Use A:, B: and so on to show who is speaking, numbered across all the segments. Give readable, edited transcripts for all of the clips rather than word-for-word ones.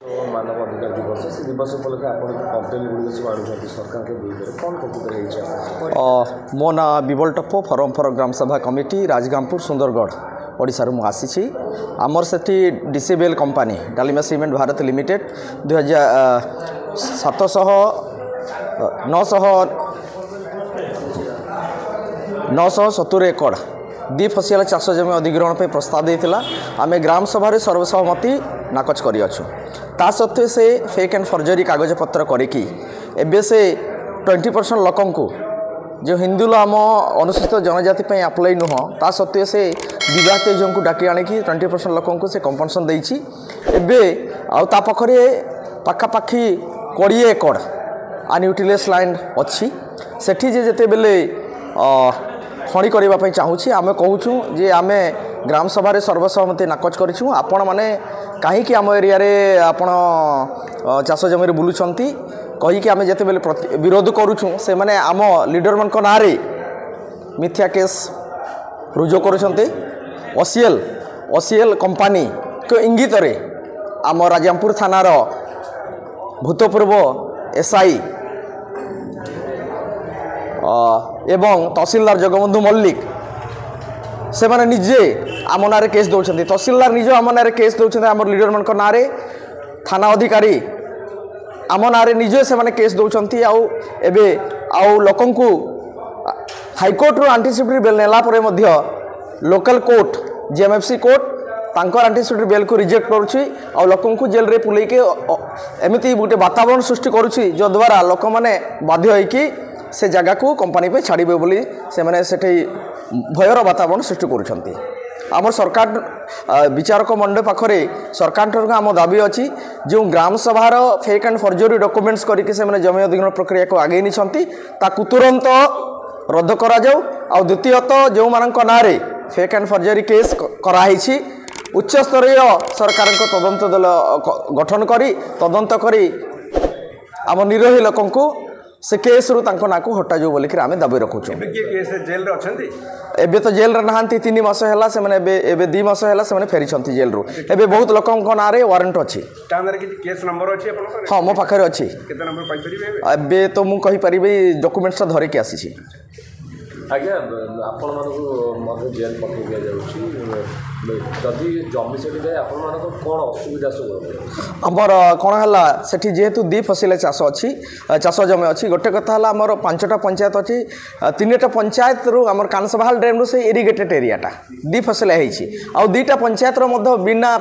A: मानव अधिकार दिवस से दिवस उपलक्षे आप कम्प्लेन गुड़ सब आणुच्च सरकार के विरुद्ध कौन प्रतिक्रिया
B: मो ना बिबल टप्पो फॉरम फॉर ग्राम सभा कमिटी राजगामपुर सुंदरगढ़ ओडिशार मु आसी आमर से डीसीबीएल company Dalima cement Bharat limited 970 एकड़ द्वि फसियाल चाष जमी अधिग्रहण पर प्रस्ताव देता आम ग्राम सभा सर्वसहमति नाकच करछु ता सत्वे से फेक एंड फर्जरी कागज पत्र करिकी एबे से 20% लोकं को जो हिंदू आम अनुसूचित जनजाति अप्लाई नुह ता सत्वे से विवाहित झील को डाकी आणिकी 20% लोकं को से कंपनसेशन देछि एबे आ ता पाखरे पाखापाखि 20 एकड़ अनयूटिलाइज लैंड अच्छी सेठी जे जेते बेले खणी करने चाहूँगी आम कहूँ जे आम ग्राम सभा सर्वसहमति नाकच करूँ आपण मैंने कहीं आम एरिया आपण चाष जमी बुलूंट कहीकि आम जिते बेले विरोध करूँ से मैंने आम लीडर मान ना मिथ्या केस रुजु करुँच कंपनी को इंगित आम राजामपुर थानार भूतपूर्व एसआई एवं तहसीलदार जगबंधु मल्लिक से माने निजे आम ना केस दौरान तहसीलदार निज आम ना केस दौरान आम लीडर मान ना थाना अधिकारी आम ना निजे से माने केस दौरान लोकं को हाईकोर्ट आंटीसिपेटरी बेल नेला लोकल कोर्ट जीएमएफसी कोर्ट तांकर आंटीसिपेटरी बेल को रिजेक्ट करुच्ची और लोकं को जेल रे पुलैक एमती गोटे वातावरण सृष्टि करुच्ची जो द्वारा लोक मैंने बाध्य होइकी से जगह को कंपनी पे छाड़े बोली से मैंने सेठी भयर वातावरण सृष्टि करुँच आम सरकार विचारक मंडल पाखरे सरकार आम दाबी अच्छी जो ग्राम सभार फेक एंड फर्जरी डॉक्यूमेंट्स करके जमी अधिग्रहण प्रक्रिया को आगे नहीं तुरंत रद्द करा जाऊ आ द्वितीयतः जो मानक ना फेक एंड फर्जरी केस कराई उच्च स्तरीय सरकार तदंत दल गठन करी तदंत करी आम निरही लोकं को से केस रु ना को हटा जाऊ बोलिक आम दाबी रखुचु एबे तो जेल रे नहांती 3 मास हैला से माने एबे 2 मास हैला से माने फेरी छंती जेल रु एबे बहुत लोकन को नारे वारंट अछि
A: तानरे कि केस नंबर अछि अपन पर
B: हां मो पाखरे अछि
A: केते नंबर पाइ परिबे
B: एबे तो मु कहि परिबे डॉक्यूमेंट्स धरि के आसी छी
A: आज्ञा आपण मानको मधे जेल पठे दिया जाउछि जदि जमी सेठी जाय आपण मानको कोन असुविधा सब
B: हमर कोन हला सेठी जेहेतु दी फसिले चाष अछि चाष जमी अछि गोटे कथा हला हमर 5टा पंचायत अछि 3टा पंचायत रु हमर कानसभाल ड्रेम रु से इरिगेटेड एरियाटा दी फसिले हेछि आ 2टा पंचायत रो मध्य बिना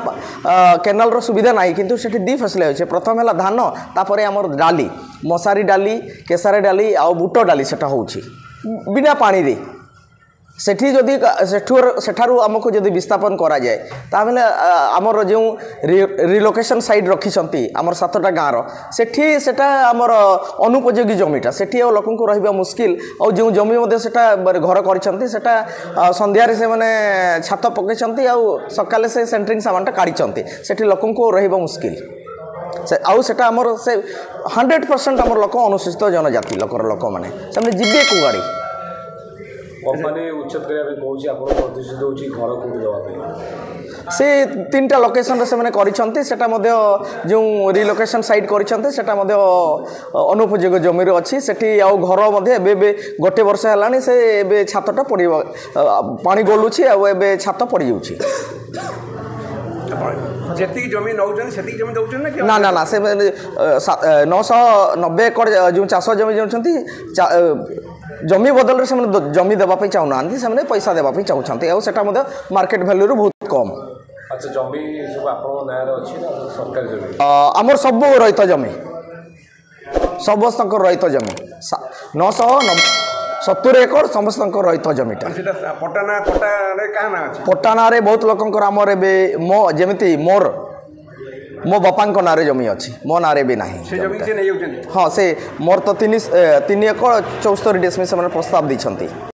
B: केनाल रो सुविधा नाही किंतु सेठी दी फसिले होछि प्रथम हला धान तापरे हमर डाली मसारी डाली केसारी डाली आ बुट डाली सेटा होछि बिना पानी रे सेठी जदि सेठारु आमको जदि विस्थापन करा जाए तामेले आमर जो रिलोकेशन साइड रखिसंती आमर 7टा गाँव सेठी सेटा आमर अनुपयोगी जमीटा सेठी आ लोकन को रहबा मुश्किल और जो जमी मध्ये सेटा घर करिसंती सेटा संध्या रे से माने छात पकैसंती आ सकाले से सेंटरिंग सामानटा काढिसंती सेठी लोकन को रहबा मुश्किल से आउ सेटा आमर से 100% आमर लोक अनुसूचित जनजाति लोक माने से जीवे को गाड़ी
A: कंपनी उच्छेद करबा कहूची आपण प्रतिष्ठित होची घर को देबा पे
B: से 3टा लोकेशन रे से माने करिसंती सेटा मध्ये जो रिलोकेशन साइट करिसंती सेटा मध्ये अनुपयोगी जमी रे अछि सेठी आ घर मध्ये एबे गोटे वर्ष हलानी से एबे छातटा पड़ी पानी गलुची आ एबे छात पड़ी जाउची
A: जेतिक जमी नौजन सेतिक जमी दउछन
B: ना ना ना से 990 एकड़ जो चाष जमी जोंछंती जमी बदल रे से जमी देबा पे चाहू नांती से पैसा देबा पे चाहूछंती आ सेटा मध्ये मार्केट वैल्यू रे बहुत कम
A: अच्छा जमी सब आपन नाय रे अछि ना सरकारी जमी
B: हमर सब रहित जमी समस्त रहित जमी 970 एकड़ समस्त रहित जमीटा
A: पटाना पटा रे का ना अछि
B: पटाना रे बहुत लोकंकर हमर एबे मो जेमिति मोर मो बापा ना जमी अच्छी मो ना भी ना
A: से जमी से नहीं
B: हाँ से मोर तो 3 एकड़ 74 डेसिमिल प्रस्ताव दी।